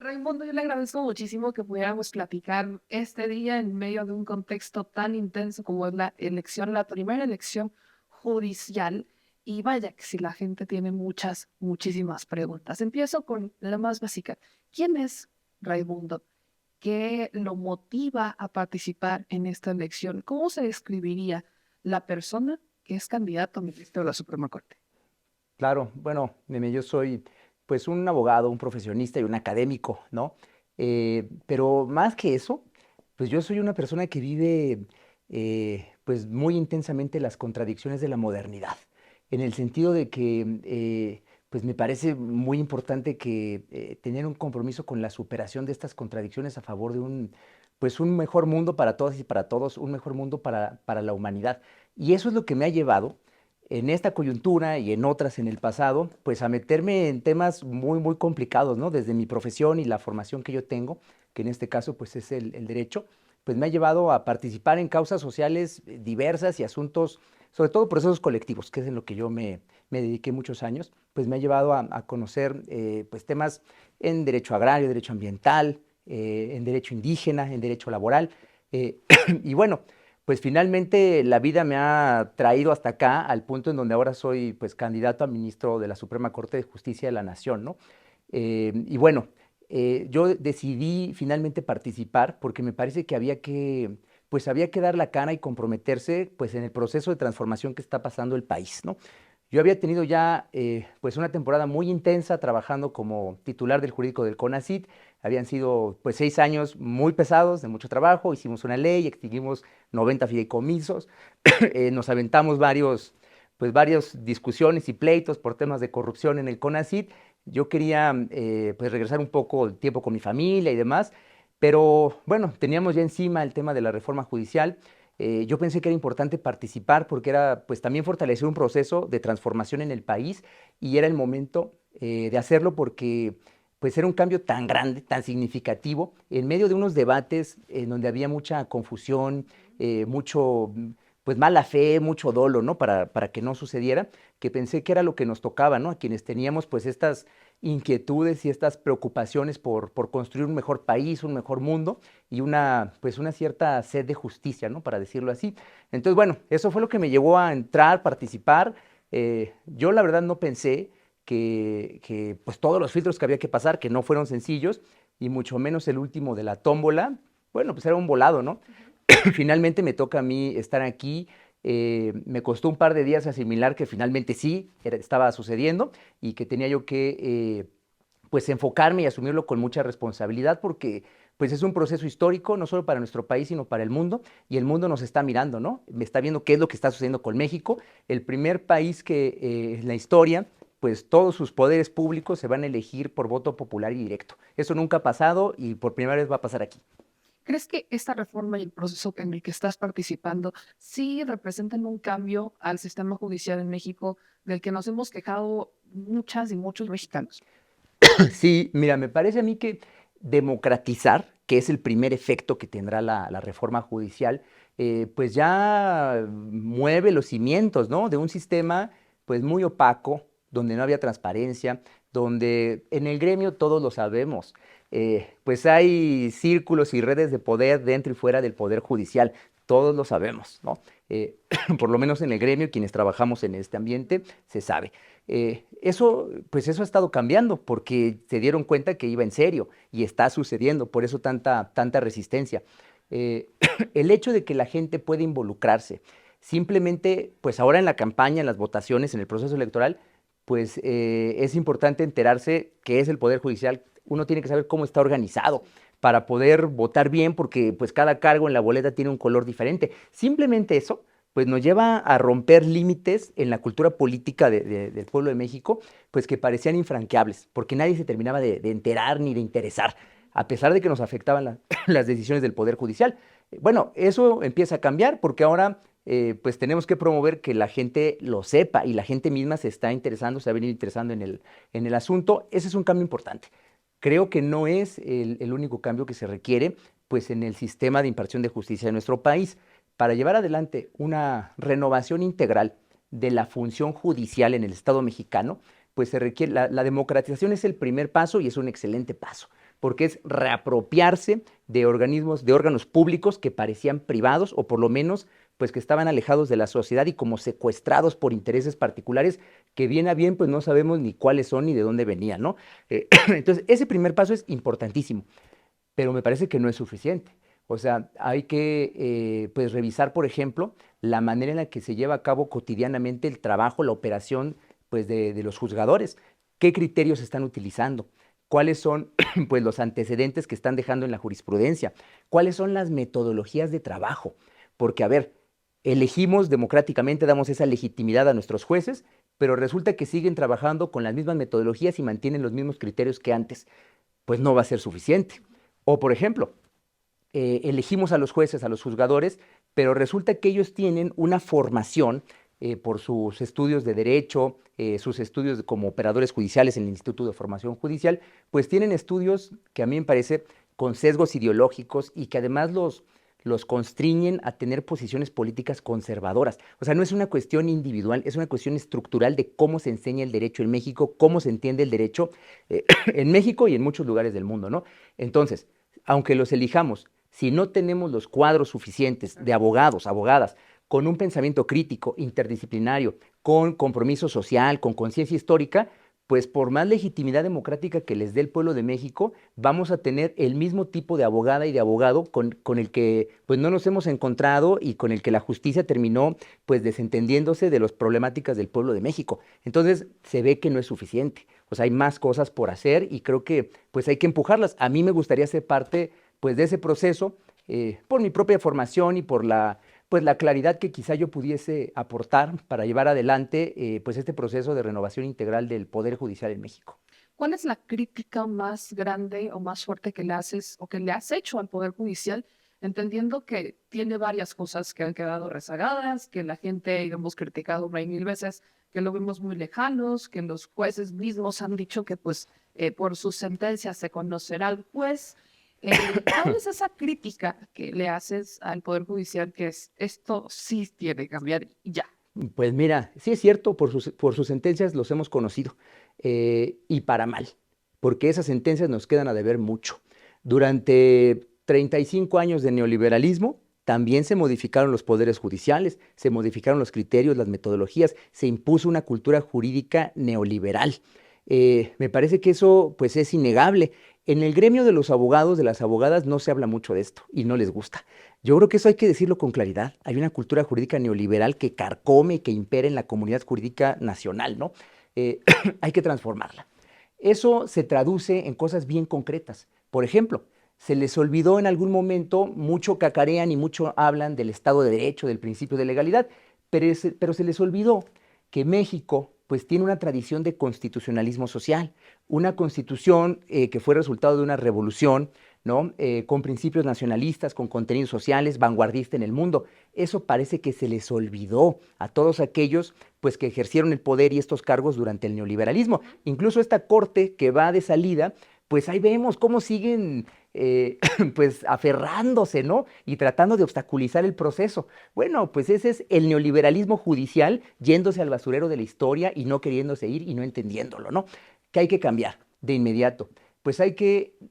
Raimundo, yo le agradezco muchísimo que pudiéramos platicar este día en medio de un contexto tan intenso como es la elección, la primera elección judicial. Y vaya que si la gente tiene muchas, muchísimas preguntas. Empiezo con la más básica. ¿Quién es Raimundo? ¿Qué lo motiva a participar en esta elección? ¿Cómo se describiría la persona que es candidato a ministro de la Suprema Corte? Claro, bueno, mire, yo soy pues un abogado, un profesionista y un académico, ¿no? Pero más que eso, pues yo soy una persona que vive pues muy intensamente las contradicciones de la modernidad, en el sentido de que pues me parece muy importante que tener un compromiso con la superación de estas contradicciones a favor de pues un mejor mundo para todas y para todos, un mejor mundo para la humanidad. Y eso es lo que me ha llevado en esta coyuntura y en otras en el pasado, pues a meterme en temas muy, muy complicados, ¿no? Desde mi profesión y la formación que yo tengo, que en este caso pues es el derecho, pues me ha llevado a participar en causas sociales diversas y asuntos, sobre todo procesos colectivos, que es en lo que yo me dediqué muchos años, pues me ha llevado a conocer pues temas en derecho agrario, derecho ambiental, en derecho indígena, en derecho laboral, eh, y bueno, pues finalmente la vida me ha traído hasta acá, al punto en donde ahora soy pues candidato a ministro de la Suprema Corte de Justicia de la Nación, ¿no? Y bueno, yo decidí finalmente participar porque me parece que pues había que dar la cara y comprometerse pues en el proceso de transformación que está pasando el país, ¿no? Yo había tenido ya pues una temporada muy intensa trabajando como titular del jurídico del CONACYT. Habían sido pues 6 años muy pesados, de mucho trabajo. Hicimos una ley, extinguimos 90 fideicomisos, nos aventamos pues varias discusiones y pleitos por temas de corrupción en el CONACYT. Yo quería pues regresar un poco el tiempo con mi familia y demás, pero bueno, teníamos ya encima el tema de la reforma judicial. Yo pensé que era importante participar porque era pues también fortalecer un proceso de transformación en el país y era el momento de hacerlo porque pues era un cambio tan grande, tan significativo, en medio de unos debates en donde había mucha confusión, mucho pues mala fe, mucho dolo, ¿no? Para que no sucediera, que pensé que era lo que nos tocaba, ¿no? A quienes teníamos pues estas inquietudes y estas preocupaciones por construir un mejor país, un mejor mundo y pues una cierta sed de justicia, ¿no? Para decirlo así. Entonces, bueno, eso fue lo que me llevó a entrar, participar. Yo la verdad no pensé que pues todos los filtros que había que pasar, que no fueron sencillos, y mucho menos el último de la tómbola, bueno, pues era un volado, ¿no? Finalmente me toca a mí estar aquí. Me costó un par de días asimilar que finalmente sí estaba sucediendo y que tenía yo que pues enfocarme y asumirlo con mucha responsabilidad porque pues es un proceso histórico, no solo para nuestro país, sino para el mundo, y el mundo nos está mirando, ¿no? Me está viendo qué es lo que está sucediendo con México, el primer país que en la historia, pues todos sus poderes públicos se van a elegir por voto popular y directo. Eso nunca ha pasado y por primera vez va a pasar aquí. ¿Crees que esta reforma y el proceso en el que estás participando sí representan un cambio al sistema judicial en México del que nos hemos quejado muchas y muchos mexicanos? Sí, mira, me parece a mí que democratizar, que es el primer efecto que tendrá la reforma judicial, pues ya mueve los cimientos, ¿no? De un sistema pues muy opaco, donde no había transparencia, donde en el gremio todos lo sabemos, pues hay círculos y redes de poder dentro y fuera del poder judicial, todos lo sabemos, ¿no? Por lo menos en el gremio, quienes trabajamos en este ambiente, se sabe. Pues eso ha estado cambiando porque se dieron cuenta que iba en serio y está sucediendo, por eso tanta resistencia. Eh, el hecho de que la gente pueda involucrarse, simplemente, pues ahora en la campaña, en las votaciones, en el proceso electoral, pues es importante enterarse qué es el Poder Judicial. Uno tiene que saber cómo está organizado para poder votar bien porque pues cada cargo en la boleta tiene un color diferente. Simplemente eso pues nos lleva a romper límites en la cultura política del pueblo de México, pues que parecían infranqueables, porque nadie se terminaba de enterar ni de interesar, a pesar de que nos afectaban las decisiones del Poder Judicial. Bueno, eso empieza a cambiar porque ahora pues tenemos que promover que la gente lo sepa y la gente misma se está interesando, se ha venido interesando en el asunto. Ese es un cambio importante. Creo que no es el único cambio que se requiere pues en el sistema de impartición de justicia de nuestro país. Para llevar adelante una renovación integral de la función judicial en el Estado mexicano, pues se requiere, la democratización es el primer paso y es un excelente paso. porque es reapropiarse de organismos, de órganos públicos que parecían privados o por lo menos pues que estaban alejados de la sociedad y como secuestrados por intereses particulares que bien a bien pues no sabemos ni cuáles son ni de dónde venían, ¿no? Entonces, ese primer paso es importantísimo, pero me parece que no es suficiente. O sea, hay que pues revisar, por ejemplo, la manera en la que se lleva a cabo cotidianamente el trabajo, la operación pues de los juzgadores. ¿Qué criterios están utilizando? ¿Cuáles son pues los antecedentes que están dejando en la jurisprudencia? ¿Cuáles son las metodologías de trabajo? Porque, a ver, elegimos democráticamente, damos esa legitimidad a nuestros jueces, pero resulta que siguen trabajando con las mismas metodologías y mantienen los mismos criterios que antes. Pues no va a ser suficiente. O, por ejemplo, elegimos a los jueces, a los juzgadores, pero resulta que ellos tienen una formación por sus estudios de derecho, sus estudios como operadores judiciales en el Instituto de Formación Judicial, pues tienen estudios que a mí me parece con sesgos ideológicos y que además los constriñen a tener posiciones políticas conservadoras. O sea, no es una cuestión individual, es una cuestión estructural de cómo se enseña el derecho en México, cómo se entiende el derecho en México y en muchos lugares del mundo, ¿no? Entonces, aunque los elijamos, si no tenemos los cuadros suficientes de abogados, abogadas, con un pensamiento crítico, interdisciplinario, con compromiso social, con conciencia histórica, pues por más legitimidad democrática que les dé el pueblo de México, vamos a tener el mismo tipo de abogada y de abogado con el que pues no nos hemos encontrado y con el que la justicia terminó pues desentendiéndose de las problemáticas del pueblo de México. Entonces se ve que no es suficiente. O sea, hay más cosas por hacer y creo que pues hay que empujarlas. A mí me gustaría ser parte pues de ese proceso por mi propia formación y por pues la claridad que quizá yo pudiese aportar para llevar adelante pues este proceso de renovación integral del Poder Judicial en México. ¿Cuál es la crítica más grande o más fuerte que le haces o que le has hecho al Poder Judicial, entendiendo que tiene varias cosas que han quedado rezagadas, que la gente hemos criticado una y mil veces, que lo vemos muy lejanos, que los jueces mismos han dicho que pues por sus sentencias se conocerá al juez? ¿Cuál es esa crítica que le haces al Poder Judicial que es esto sí tiene que cambiar y ya? Pues mira, sí es cierto, por sus sentencias los hemos conocido, y para mal, porque esas sentencias nos quedan a deber mucho. Durante 35 años de neoliberalismo, también se modificaron los poderes judiciales, se modificaron los criterios, las metodologías, se impuso una cultura jurídica neoliberal. Me parece que eso pues es innegable. En el gremio de los abogados, de las abogadas, no se habla mucho de esto y no les gusta. Yo creo que eso hay que decirlo con claridad. Hay una cultura jurídica neoliberal que carcome y que impera en la comunidad jurídica nacional, ¿no? Hay que transformarla. Eso se traduce en cosas bien concretas. Por ejemplo, se les olvidó en algún momento, mucho cacarean y mucho hablan del Estado de Derecho, del principio de legalidad, pero se les olvidó que México pues tiene una tradición de constitucionalismo social, una constitución que fue resultado de una revolución, ¿no? Con principios nacionalistas, con contenidos sociales, vanguardista en el mundo. Eso parece que se les olvidó a todos aquellos pues, que ejercieron el poder y estos cargos durante el neoliberalismo. Incluso esta corte que va de salida, pues ahí vemos cómo siguen pues aferrándose, ¿no? Y tratando de obstaculizar el proceso. Bueno, pues ese es el neoliberalismo judicial yéndose al basurero de la historia y no queriéndose ir y no entendiéndolo, ¿no? ¿Qué hay que cambiar de inmediato? Pues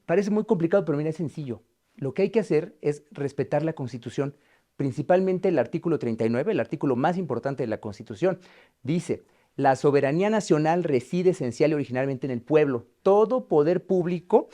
parece muy complicado, pero mira, es sencillo. Lo que hay que hacer es respetar la Constitución, principalmente el artículo 39, el artículo más importante de la Constitución. Dice, la soberanía nacional reside esencial y originalmente en el pueblo. Todo poder público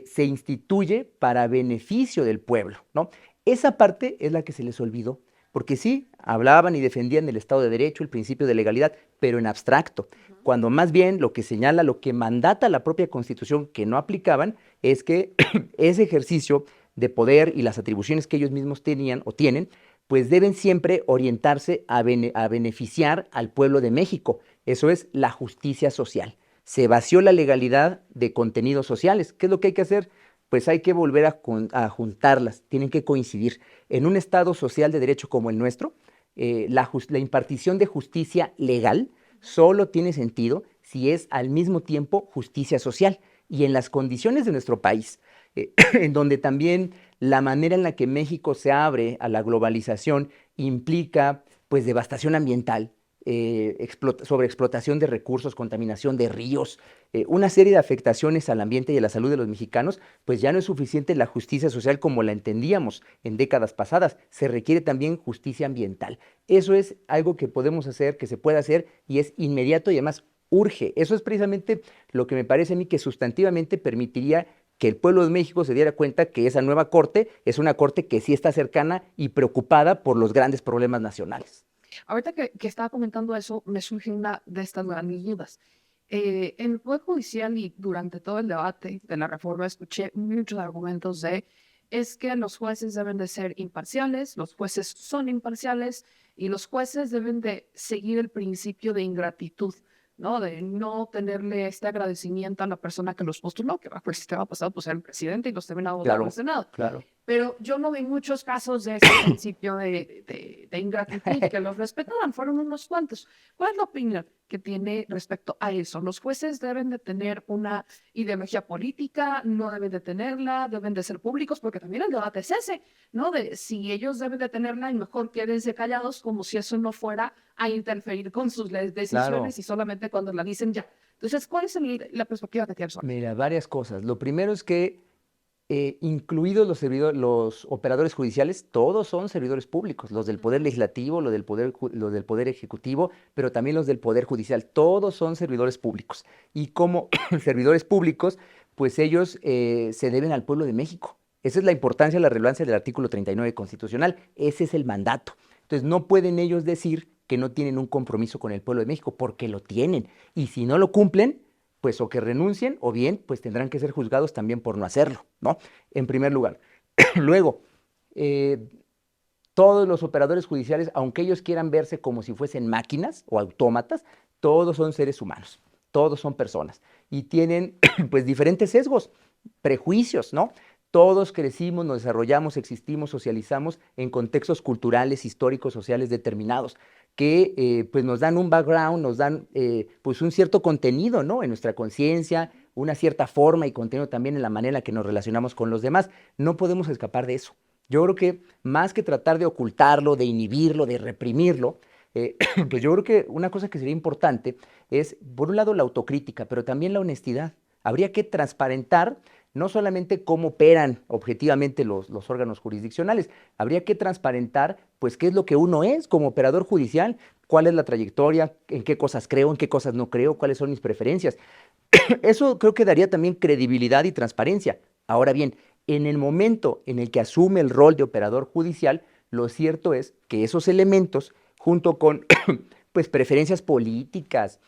se instituye para beneficio del pueblo, ¿no? Esa parte es la que se les olvidó, porque sí, hablaban y defendían el Estado de Derecho, el principio de legalidad, pero en abstracto, cuando más bien lo que señala, lo que mandata la propia Constitución que no aplicaban, es que ese ejercicio de poder y las atribuciones que ellos mismos tenían o tienen, pues deben siempre orientarse a beneficiar al pueblo de México. Eso es la justicia social. Se vació la legalidad de contenidos sociales. ¿Qué es lo que hay que hacer? Pues hay que volver a juntarlas, tienen que coincidir. En un Estado social de derecho como el nuestro, la impartición de justicia legal solo tiene sentido si es al mismo tiempo justicia social. Y en las condiciones de nuestro país, en donde también la manera en la que México se abre a la globalización implica pues devastación ambiental, sobreexplotación de recursos, contaminación de ríos, una serie de afectaciones al ambiente y a la salud de los mexicanos, pues ya no es suficiente la justicia social como la entendíamos en décadas pasadas, se requiere también justicia ambiental. Eso es algo que podemos hacer, que se puede hacer y es inmediato y además urge. Eso es precisamente lo que me parece a mí que sustantivamente permitiría que el pueblo de México se diera cuenta que esa nueva corte es una corte que sí está cercana y preocupada por los grandes problemas nacionales. Ahorita que estaba comentando eso, me surge una de estas grandes dudas. En el Poder Judicial y durante todo el debate de la reforma escuché muchos argumentos de es que los jueces deben de ser imparciales, los jueces son imparciales y los jueces deben de seguir el principio de ingratitud, ¿no? De no tenerle este agradecimiento a la persona que los postuló, que bajo el sistema pasado pues era el presidente y los terminados votaron el Claro, Senado. claro. Pero yo no vi muchos casos de ese principio de ingratitud que los respetaban, fueron unos cuantos. ¿Cuál es la opinión que tiene respecto a eso? ¿Los jueces deben de tener una ideología política? ¿No deben de tenerla? ¿Deben de ser públicos? Porque también el debate es ese, ¿no? De si ellos deben de tenerla y mejor quédense callados como si eso no fuera a interferir con sus Claro. decisiones y solamente cuando la dicen ya. Entonces, ¿cuál es la perspectiva que tienes? Mira, varias cosas. Lo primero es que incluidos los operadores judiciales, todos son servidores públicos, los del Poder Legislativo, los del Poder Ejecutivo, pero también los del Poder Judicial, todos son servidores públicos. Y como servidores públicos, pues ellos se deben al pueblo de México. Esa es la importancia, la relevancia del artículo 39 constitucional, ese es el mandato. Entonces no pueden ellos decir que no tienen un compromiso con el pueblo de México, porque lo tienen. Y si no lo cumplen, pues o que renuncien o bien pues tendrán que ser juzgados también por no hacerlo, ¿no? En primer lugar. Luego, eh, todos los operadores judiciales, aunque ellos quieran verse como si fuesen máquinas o autómatas, todos son seres humanos, todos son personas y tienen pues diferentes sesgos, prejuicios, ¿no? Todos crecimos, nos desarrollamos, existimos, socializamos en contextos culturales, históricos, sociales determinados, que pues nos dan un background, nos dan pues un cierto contenido, ¿no? En nuestra conciencia, una cierta forma y contenido también en la manera en la que nos relacionamos con los demás. No podemos escapar de eso. Yo creo que más que tratar de ocultarlo, de inhibirlo, de reprimirlo, pues yo creo que una cosa que sería importante es, por un lado, la autocrítica, pero también la honestidad. Habría que transparentar no solamente cómo operan objetivamente los órganos jurisdiccionales, habría que transparentar, pues, qué es lo que uno es como operador judicial, cuál es la trayectoria, en qué cosas creo, en qué cosas no creo, cuáles son mis preferencias. Eso creo que daría también credibilidad y transparencia. Ahora bien, en el momento en el que asume el rol de operador judicial, lo cierto es que esos elementos, junto con pues preferencias políticas,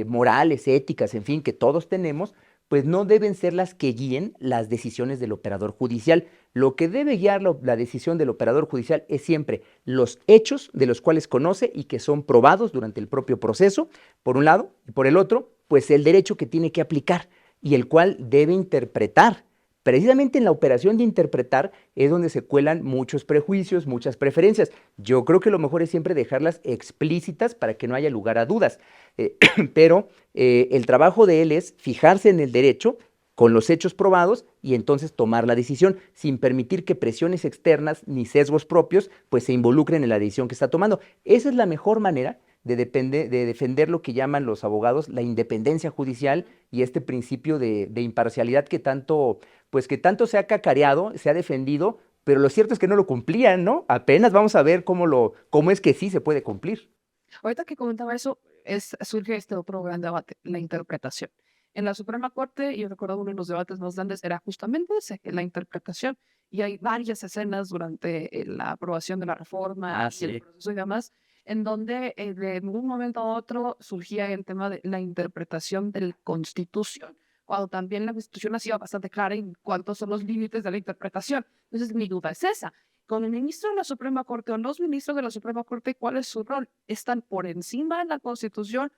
morales, éticas, en fin, que todos tenemos, pues no deben ser las que guíen las decisiones del operador judicial. Lo que debe guiar la decisión del operador judicial es siempre los hechos de los cuales conoce y que son probados durante el propio proceso, por un lado, y por el otro, pues el derecho que tiene que aplicar y el cual debe interpretar. Precisamente en la operación de interpretar es donde se cuelan muchos prejuicios, muchas preferencias. Yo creo que lo mejor es siempre dejarlas explícitas para que no haya lugar a dudas. Eh, pero el trabajo de él es fijarse en el derecho con los hechos probados y entonces tomar la decisión sin permitir que presiones externas ni sesgos propios pues se involucren en la decisión que está tomando. Esa es la mejor manera de defender lo que llaman los abogados la independencia judicial y este principio de imparcialidad pues que tanto se ha cacareado, se ha defendido, pero lo cierto es que no lo cumplían, ¿no? Apenas vamos a ver cómo es que sí se puede cumplir. Ahorita que comentaba eso, surge este otro gran debate, la interpretación. En la Suprema Corte, yo recuerdo uno de los debates más grandes era justamente ese, la interpretación. Y hay varias escenas durante la aprobación de la reforma Ah, y el sí. proceso y demás, en donde de un momento a otro surgía el tema de la interpretación de la Constitución, cuando también la Constitución ha sido bastante clara en cuántos son los límites de la interpretación. Entonces, mi duda es esa, con el ministro de la Suprema Corte o los ministros de la Suprema Corte, ¿cuál es su rol? ¿Están por encima de la Constitución?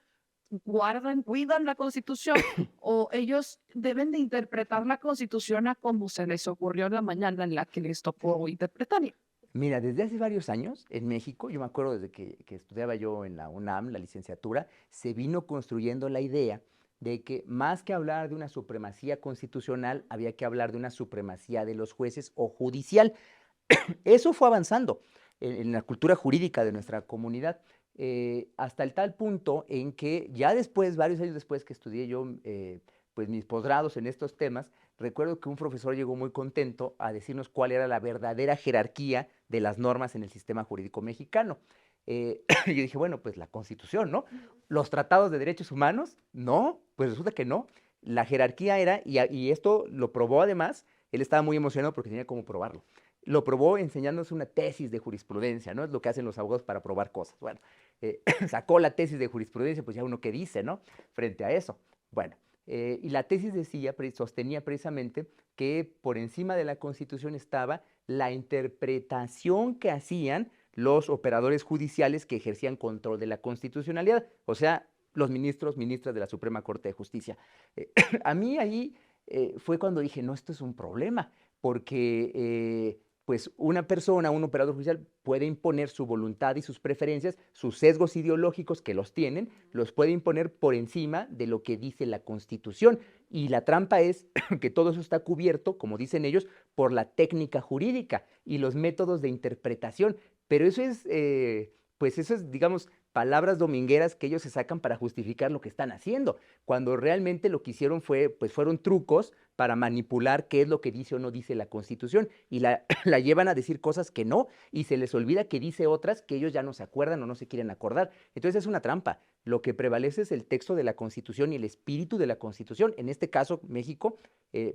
¿Guardan, cuidan la Constitución? ¿O ellos deben de interpretar la Constitución a como se les ocurrió en la mañana en la que les tocó interpretarla? Mira, desde hace varios años en México, yo me acuerdo desde que estudiaba yo en la UNAM, la licenciatura, se vino construyendo la idea de que más que hablar de una supremacía constitucional, había que hablar de una supremacía de los jueces o judicial. Eso fue avanzando en la cultura jurídica de nuestra comunidad. hasta el tal punto en que ya después, varios años después que estudié yo pues mis posgrados en estos temas, recuerdo que un profesor llegó muy contento a decirnos cuál era la verdadera jerarquía de las normas en el sistema jurídico mexicano. Yo dije, bueno, pues la Constitución, ¿no? Los tratados de derechos humanos, no, pues resulta que no. La jerarquía era, y esto lo probó además, él estaba muy emocionado porque tenía cómo probarlo. Lo probó enseñándonos una tesis de jurisprudencia, ¿no? Es lo que hacen los abogados para probar cosas. Bueno, sacó la tesis de jurisprudencia, pues ya uno qué dice, ¿no? Frente a eso. Bueno, y la tesis decía, sostenía precisamente que por encima de la Constitución estaba la interpretación que hacían los operadores judiciales que ejercían control de la constitucionalidad, o sea, los ministros, ministras de la Suprema Corte de Justicia. A mí ahí fue cuando dije, no, esto es un problema, porque pues una persona, un operador judicial puede imponer su voluntad y sus preferencias, sus sesgos ideológicos que los tienen, los puede imponer por encima de lo que dice la Constitución. Y la trampa es que todo eso está cubierto, como dicen ellos, por la técnica jurídica y los métodos de interpretación. Pero eso es, pues eso es, digamos, palabras domingueras que ellos se sacan para justificar lo que están haciendo, cuando realmente lo que hicieron fue, pues fueron trucos para manipular qué es lo que dice o no dice la Constitución y la llevan a decir cosas que no y se les olvida que dice otras que ellos ya no se acuerdan o no se quieren acordar. Entonces es una trampa. Lo que prevalece es el texto de la Constitución y el espíritu de la Constitución. En este caso, México,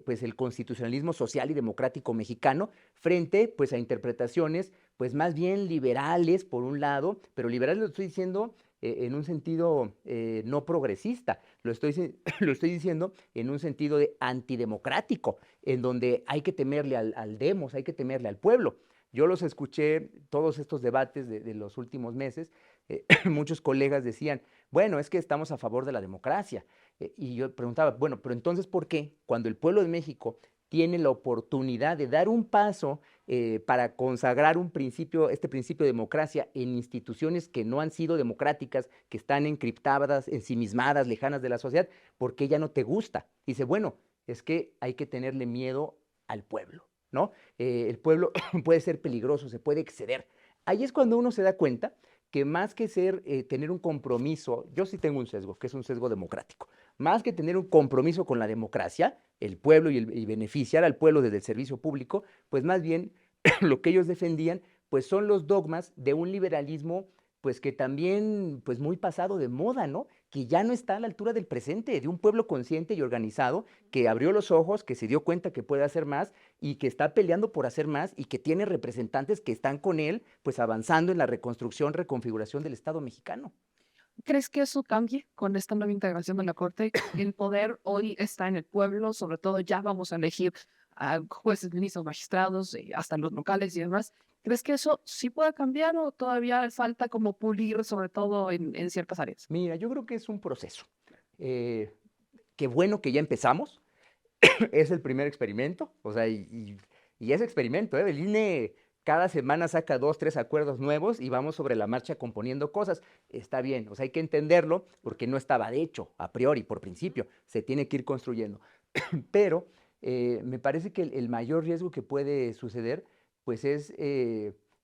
pues el constitucionalismo social y democrático mexicano frente pues a interpretaciones pues más bien liberales por un lado, pero liberales lo estoy diciendo en un sentido no progresista, lo estoy diciendo en un sentido de antidemocrático, en donde hay que temerle al demos, hay que temerle al pueblo. Yo los escuché, todos estos debates de los últimos meses, muchos colegas decían, bueno, es que estamos a favor de la democracia. Y yo preguntaba, bueno, pero entonces, ¿por qué cuando el pueblo de México tiene la oportunidad de dar un paso para consagrar un principio, este principio de democracia en instituciones que no han sido democráticas, que están encriptadas, ensimismadas, lejanas de la sociedad, ¿por qué ya no te gusta? Dice, bueno, es que hay que tenerle miedo al pueblo, ¿no? El pueblo puede ser peligroso, se puede exceder. Ahí es cuando uno se da cuenta que más que tener un compromiso, yo sí tengo un sesgo, que es un sesgo democrático, más que tener un compromiso con la democracia, el pueblo y beneficiar al pueblo desde el servicio público, pues más bien lo que ellos defendían, pues son los dogmas de un liberalismo, pues que también, pues muy pasado de moda, ¿no? Que ya no está a la altura del presente, de un pueblo consciente y organizado que abrió los ojos, que se dio cuenta que puede hacer más y que está peleando por hacer más y que tiene representantes que están con él, pues avanzando en la reconstrucción, reconfiguración del Estado mexicano. ¿Crees que eso cambie con esta nueva integración de la Corte? El poder hoy está en el pueblo, sobre todo ya vamos a elegir a jueces, ministros, magistrados, hasta los locales y demás. ¿Crees que eso sí pueda cambiar o todavía falta como pulir, sobre todo en ciertas áreas? Mira, yo creo que es un proceso. Eh, Qué bueno que ya empezamos. Es el primer experimento, o sea, y es experimento, ¿eh? El INE cada semana saca dos, tres acuerdos nuevos y vamos sobre la marcha componiendo cosas. Está bien, o sea, hay que entenderlo porque no estaba de hecho, a priori, por principio, se tiene que ir construyendo. Pero me parece que el mayor riesgo que puede suceder, pues es,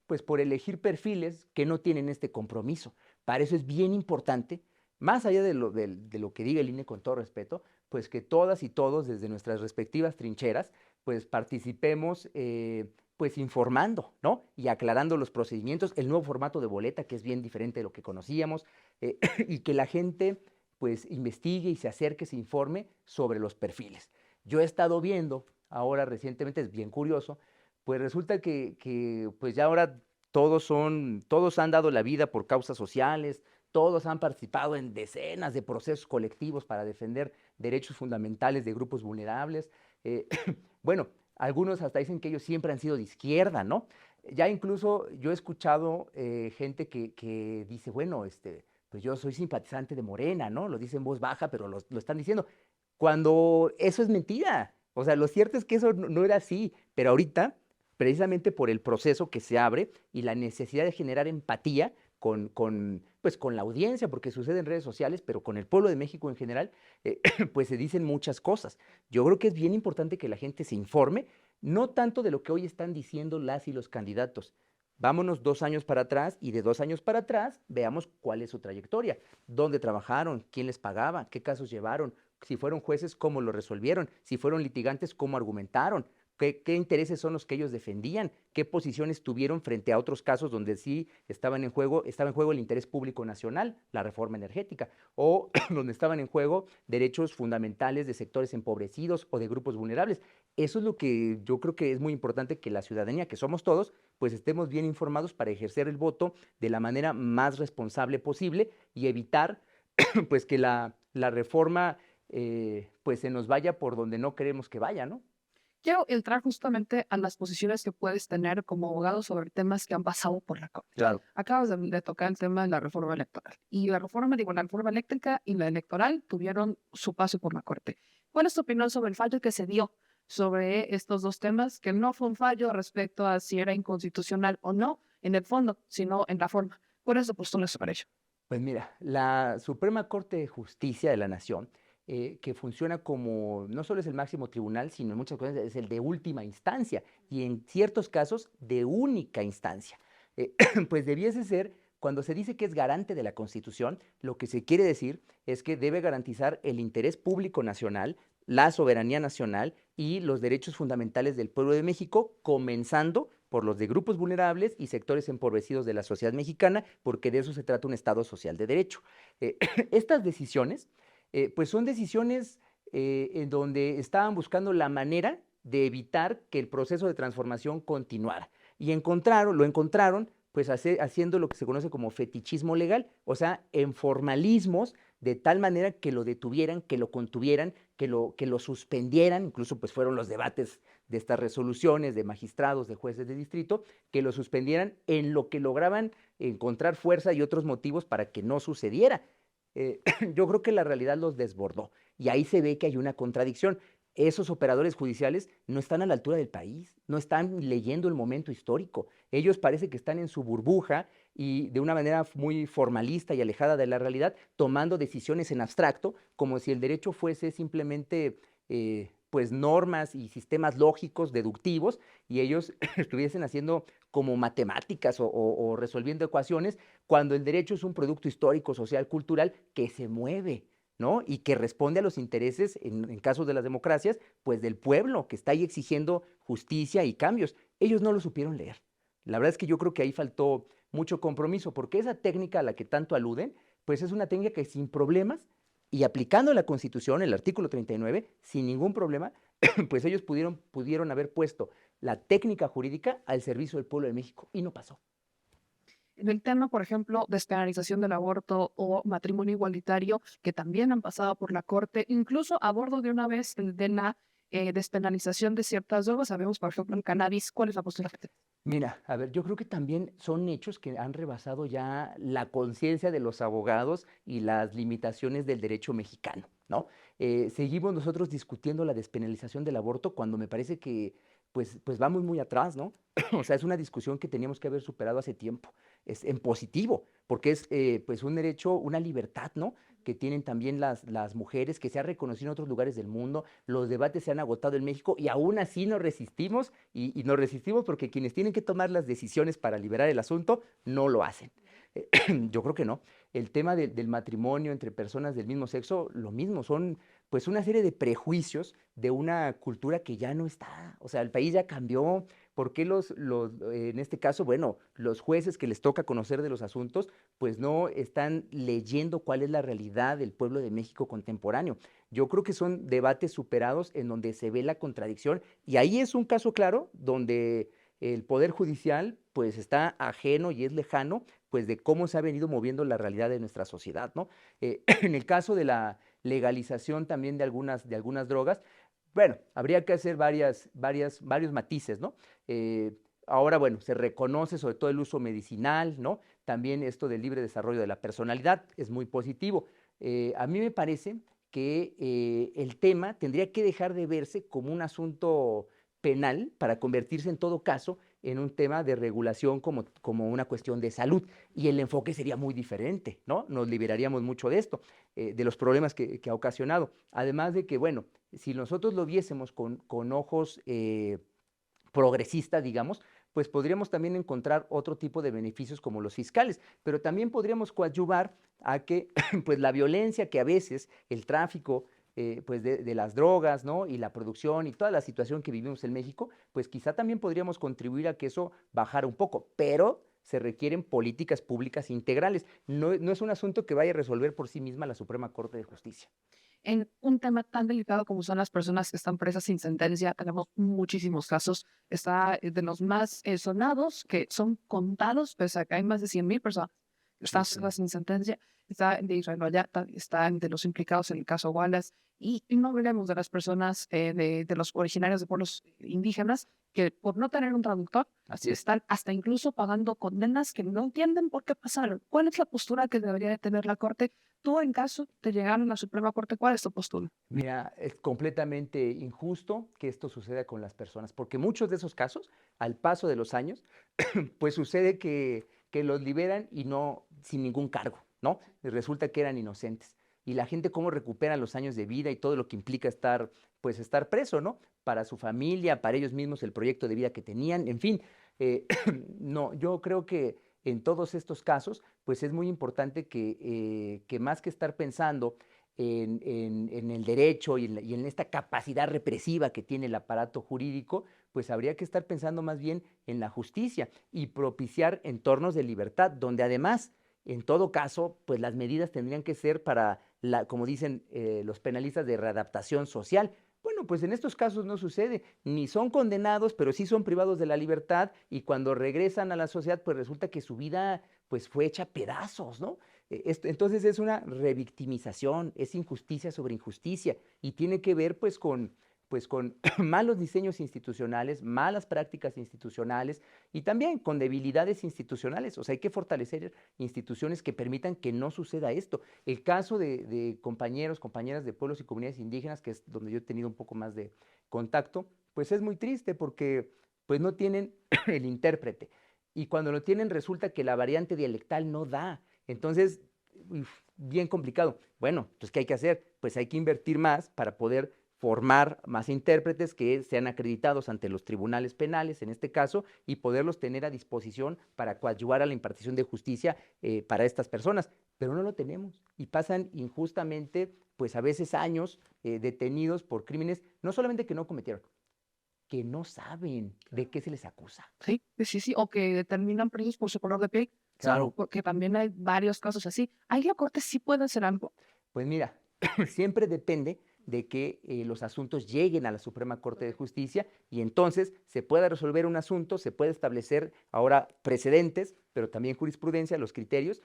pues por elegir perfiles que no tienen este compromiso. Para eso es bien importante, más allá de lo que diga el INE con todo respeto, pues que todas y todos desde nuestras respectivas trincheras, pues participemos pues informando, ¿no? Y aclarando los procedimientos, el nuevo formato de boleta, que es bien diferente de lo que conocíamos, y que la gente pues investigue y se acerque, se informe sobre los perfiles. Yo he estado viendo, ahora recientemente, es bien curioso, pues resulta que pues ya ahora todos han dado la vida por causas sociales, todos han participado en decenas de procesos colectivos para defender derechos fundamentales de grupos vulnerables. Eh, bueno, algunos hasta dicen que ellos siempre han sido de izquierda, ¿no? Ya incluso yo he escuchado gente que dice, bueno, pues yo soy simpatizante de Morena, ¿no? Lo dice en voz baja, pero lo están diciendo. Cuando eso es mentira. O sea, lo cierto es que eso no era así, pero ahorita, precisamente por el proceso que se abre y la necesidad de generar empatía pues con la audiencia, porque sucede en redes sociales, pero con el pueblo de México en general, pues se dicen muchas cosas. Yo creo que es bien importante que la gente se informe, no tanto de lo que hoy están diciendo las y los candidatos, Vámonos 2 años para atrás y de 2 años para atrás veamos cuál es su trayectoria, dónde trabajaron, quién les pagaba, qué casos llevaron, si fueron jueces, cómo lo resolvieron, si fueron litigantes, cómo argumentaron, qué intereses son los que ellos defendían, qué posiciones tuvieron frente a otros casos donde sí estaba en juego el interés público nacional, la reforma energética, o donde estaban en juego derechos fundamentales de sectores empobrecidos o de grupos vulnerables. Eso es lo que yo creo que es muy importante, que la ciudadanía, que somos todos, pues estemos bien informados para ejercer el voto de la manera más responsable posible y evitar pues que la reforma pues se nos vaya por donde no queremos que vaya, ¿no? Quiero entrar justamente a las posiciones que puedes tener como abogado sobre temas que han pasado por la Corte. Claro. Acabas de tocar el tema de la reforma electoral. Y la reforma eléctrica y la electoral tuvieron su paso por la Corte. ¿Cuál es tu opinión sobre el fallo que se dio sobre estos dos temas? Que no fue un fallo respecto a si era inconstitucional o no en el fondo, sino en la forma. ¿Cuál es tu postura sobre ello? Pues mira, la Suprema Corte de Justicia de la Nación, que funciona como, no solo es el máximo tribunal, sino en muchas ocasiones es el de última instancia y en ciertos casos de única instancia. Eh, pues debiese ser, cuando se dice que es garante de la Constitución, lo que se quiere decir es que debe garantizar el interés público nacional, la soberanía nacional y los derechos fundamentales del pueblo de México, comenzando por los de grupos vulnerables y sectores empobrecidos de la sociedad mexicana, porque de eso se trata un Estado social de derecho. Eh, Estas decisiones, pues son decisiones en donde estaban buscando la manera de evitar que el proceso de transformación continuara. Y lo encontraron pues haciendo lo que se conoce como fetichismo legal, o sea, en formalismos de tal manera que lo detuvieran, que lo contuvieran, que lo suspendieran, incluso pues fueron los debates de estas resoluciones de magistrados, de jueces de distrito, que lo suspendieran en lo que lograban encontrar fuerza y otros motivos para que no sucediera. Yo creo que la realidad los desbordó y ahí se ve que hay una contradicción. Esos operadores judiciales no están a la altura del país, no están leyendo el momento histórico. Ellos parece que están en su burbuja y de una manera muy formalista y alejada de la realidad, tomando decisiones en abstracto, como si el derecho fuese simplemente pues normas y sistemas lógicos, deductivos, y ellos estuviesen haciendo como matemáticas o resolviendo ecuaciones, cuando el derecho es un producto histórico, social, cultural que se mueve, ¿no? Y que responde a los intereses, en casos de las democracias, pues del pueblo que está ahí exigiendo justicia y cambios. Ellos no lo supieron leer. La verdad es que yo creo que ahí faltó mucho compromiso, porque esa técnica a la que tanto aluden, pues es una técnica que sin problemas y aplicando la Constitución, el artículo 39, sin ningún problema, pues ellos pudieron haber puesto la técnica jurídica al servicio del pueblo de México y no pasó. En el tema, por ejemplo, despenalización del aborto o matrimonio igualitario, que también han pasado por la Corte, incluso a bordo de una vez el de la despenalización de ciertas drogas, sabemos, por ejemplo, el cannabis. ¿Cuál es la postura que tenemos? Mira, a ver, yo creo que también son hechos que han rebasado ya la conciencia de los abogados y las limitaciones del derecho mexicano, ¿no? Seguimos nosotros discutiendo la despenalización del aborto cuando me parece que pues vamos muy atrás, ¿no? O sea, es una discusión que teníamos que haber superado hace tiempo. Es en positivo, porque es pues un derecho, una libertad, ¿no? Que tienen también las mujeres, que se ha reconocido en otros lugares del mundo. Los debates se han agotado en México y aún así nos resistimos y nos resistimos porque quienes tienen que tomar las decisiones para liberar el asunto no lo hacen. Yo creo que no. El tema del matrimonio entre personas del mismo sexo, lo mismo, son pues una serie de prejuicios de una cultura que ya no está. O sea, el país ya cambió. ¿Por qué en este caso, bueno, los jueces que les toca conocer de los asuntos, pues no están leyendo cuál es la realidad del pueblo de México contemporáneo? Yo creo que son debates superados en donde se ve la contradicción y ahí es un caso claro donde el Poder Judicial pues está ajeno y es lejano pues de cómo se ha venido moviendo la realidad de nuestra sociedad, ¿no? En el caso de la legalización también de algunas drogas, bueno, habría que hacer varios matices, ¿no? Ahora, bueno, se reconoce sobre todo el uso medicinal, ¿no? También esto del libre desarrollo de la personalidad es muy positivo. A mí me parece que el tema tendría que dejar de verse como un asunto penal para convertirse en todo caso en un tema de regulación como una cuestión de salud. Y el enfoque sería muy diferente, ¿no? Nos liberaríamos mucho de esto, de los problemas que ha ocasionado. Además de que, bueno, si nosotros lo viésemos con ojos progresista, digamos, pues podríamos también encontrar otro tipo de beneficios como los fiscales, pero también podríamos coadyuvar a que pues la violencia que a veces el tráfico pues de las drogas, ¿no? Y la producción y toda la situación que vivimos en México, pues quizá también podríamos contribuir a que eso bajara un poco, pero se requieren políticas públicas integrales. No es un asunto que vaya a resolver por sí misma la Suprema Corte de Justicia. En un tema tan delicado como son las personas que están presas sin sentencia, tenemos muchísimos casos. Está de los más sonados, que son contados, pues acá hay más de 100,000 personas que están sin sentencia. Está el de Israel Vallarta, está el de los implicados en el caso Wallace, y no hablemos de las personas de los originarios de pueblos indígenas que por no tener un traductor Así es. están hasta incluso pagando condenas que no entienden por qué pasaron. ¿Cuál es la postura que debería de tener la Corte? Tú, en caso de llegar a la Suprema Corte, ¿cuál es tu postura? Mira, es completamente injusto que esto suceda con las personas, porque muchos de esos casos, al paso de los años, pues sucede que los liberan y no sin ningún cargo, ¿no? Y resulta que eran inocentes. Y la gente cómo recupera los años de vida y todo lo que implica estar, pues estar preso, ¿no? Para su familia, para ellos mismos, el proyecto de vida que tenían, en fin. eh, no, yo creo que en todos estos casos, pues es muy importante que más que estar pensando en el derecho y en esta capacidad represiva que tiene el aparato jurídico, pues habría que estar pensando más bien en la justicia y propiciar entornos de libertad, donde además, en todo caso, pues las medidas tendrían que ser para, como dicen los penalistas, de readaptación social. Bueno, pues en estos casos no sucede, ni son condenados, pero sí son privados de la libertad y cuando regresan a la sociedad, pues resulta que su vida pues fue hecha a pedazos, ¿no? Entonces es una revictimización, es injusticia sobre injusticia y tiene que ver pues con malos diseños institucionales, malas prácticas institucionales y también con debilidades institucionales. O sea, hay que fortalecer instituciones que permitan que no suceda esto. El caso de compañeros, compañeras de pueblos y comunidades indígenas, que es donde yo he tenido un poco más de contacto, pues es muy triste porque pues no tienen el intérprete. Y cuando lo tienen resulta que la variante dialectal no da. Entonces, bien complicado. Bueno, pues ¿qué hay que hacer? Pues hay que invertir más para poder formar más intérpretes que sean acreditados ante los tribunales penales, en este caso, y poderlos tener a disposición para coadyuvar a la impartición de justicia para estas personas. Pero no lo tenemos y pasan injustamente, pues a veces años detenidos por crímenes, no solamente que no cometieron, que no saben de qué se les acusa. Sí, sí, sí, o que determinan precios por su color de piel. Claro. Porque también hay varios casos así. Ahí la Corte sí puede hacer algo. Pues mira, siempre depende de que los asuntos lleguen a la Suprema Corte de Justicia y entonces se pueda resolver un asunto, se puede establecer ahora precedentes, pero también jurisprudencia, los criterios,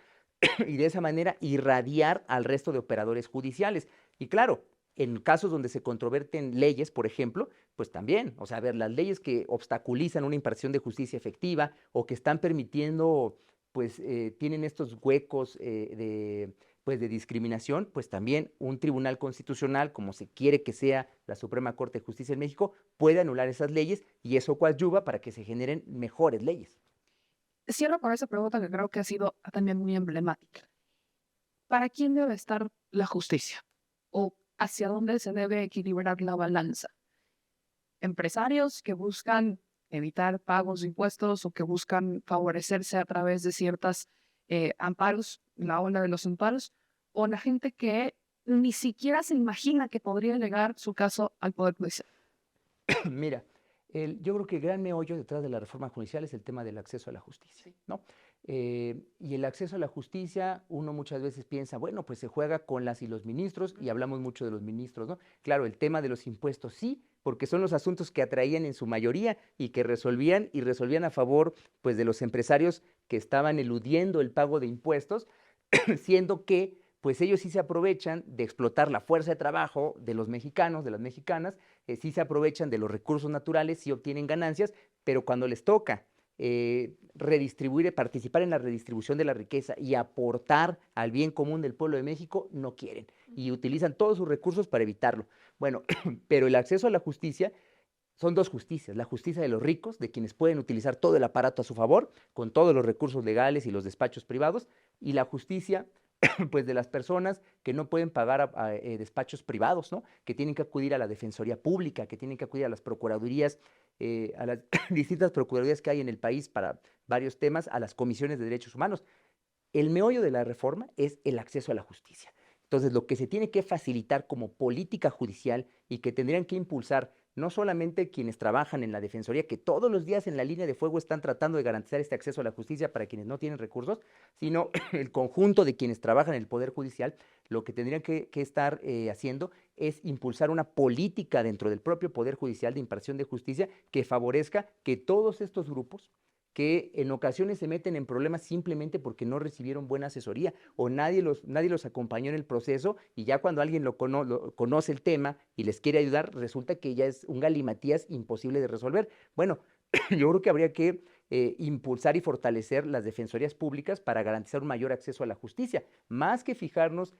y de esa manera irradiar al resto de operadores judiciales. Y claro, en casos donde se controverten leyes, por ejemplo, pues también, o sea, a ver, las leyes que obstaculizan una impartición de justicia efectiva o que están permitiendo, pues tienen estos huecos pues, de discriminación, pues también un tribunal constitucional, como se quiere que sea la Suprema Corte de Justicia en México, puede anular esas leyes y eso coadyuva para que se generen mejores leyes. Cierro con esa pregunta que creo que ha sido también muy emblemática. ¿Para quién debe estar la justicia? ¿O hacia dónde se debe equilibrar la balanza? ¿Empresarios que buscan evitar pagos de impuestos o que buscan favorecerse a través de ciertos amparos, la ola de los amparos? ¿O la gente que ni siquiera se imagina que podría llegar su caso al Poder Judicial? Mira, yo creo que el gran meollo detrás de la reforma judicial es el tema del acceso a la justicia, Sí. ¿no? Y el acceso a la justicia, uno muchas veces piensa, bueno, pues se juega con las y los ministros, y hablamos mucho de los ministros, ¿no? Claro, el tema de los impuestos sí, porque son los asuntos que atraían en su mayoría y que resolvían y resolvían a favor, pues, de los empresarios que estaban eludiendo el pago de impuestos, siendo que pues ellos sí se aprovechan de explotar la fuerza de trabajo de los mexicanos, de las mexicanas, sí se aprovechan de los recursos naturales, sí obtienen ganancias, pero cuando les toca redistribuir, participar en la redistribución de la riqueza y aportar al bien común del pueblo de México, no quieren y utilizan todos sus recursos para evitarlo. Bueno, pero el acceso a la justicia son dos justicias, la justicia de los ricos, de quienes pueden utilizar todo el aparato a su favor, con todos los recursos legales y los despachos privados, y la justicia pues de las personas que no pueden pagar despachos privados, ¿no? Que tienen que acudir a la Defensoría Pública, que tienen que acudir a las Procuradurías a las distintas procuradurías que hay en el país para varios temas, a las comisiones de derechos humanos. El meollo de la reforma es el acceso a la justicia. Entonces, lo que se tiene que facilitar como política judicial y que tendrían que impulsar no solamente quienes trabajan en la Defensoría, que todos los días en la línea de fuego están tratando de garantizar este acceso a la justicia para quienes no tienen recursos, sino el conjunto de quienes trabajan en el Poder Judicial, lo que tendrían que estar haciendo es impulsar una política dentro del propio Poder Judicial de impartición de justicia que favorezca que todos estos grupos que en ocasiones se meten en problemas simplemente porque no recibieron buena asesoría o nadie los acompañó en el proceso y ya cuando alguien lo conoce el tema y les quiere ayudar, resulta que ya es un galimatías imposible de resolver. Bueno, yo creo que habría que impulsar y fortalecer las defensorías públicas para garantizar un mayor acceso a la justicia, más que fijarnos,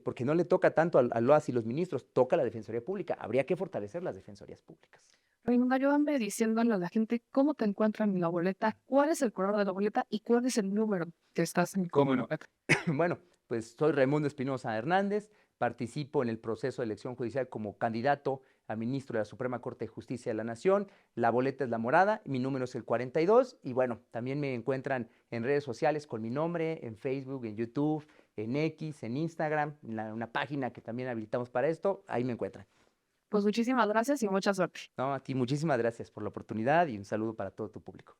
porque no le toca tanto a los y los ministros, toca a la Defensoría Pública, habría que fortalecer las defensorías públicas. Raimundo, ayúdame diciéndole a la gente cómo te encuentran en la boleta, cuál es el color de la boleta y cuál es el número que estás en ¿Cómo la no? boleta. Bueno, pues soy Raimundo Espinosa Hernández, participo en el proceso de elección judicial como candidato a ministro de la Suprema Corte de Justicia de la Nación. La boleta es la morada, mi número es el 42 y bueno, también me encuentran en redes sociales con mi nombre, en Facebook, en YouTube, en X, en Instagram, en una página que también habilitamos para esto, ahí me encuentran. Pues muchísimas gracias y mucha suerte. No, a ti muchísimas gracias por la oportunidad y un saludo para todo tu público.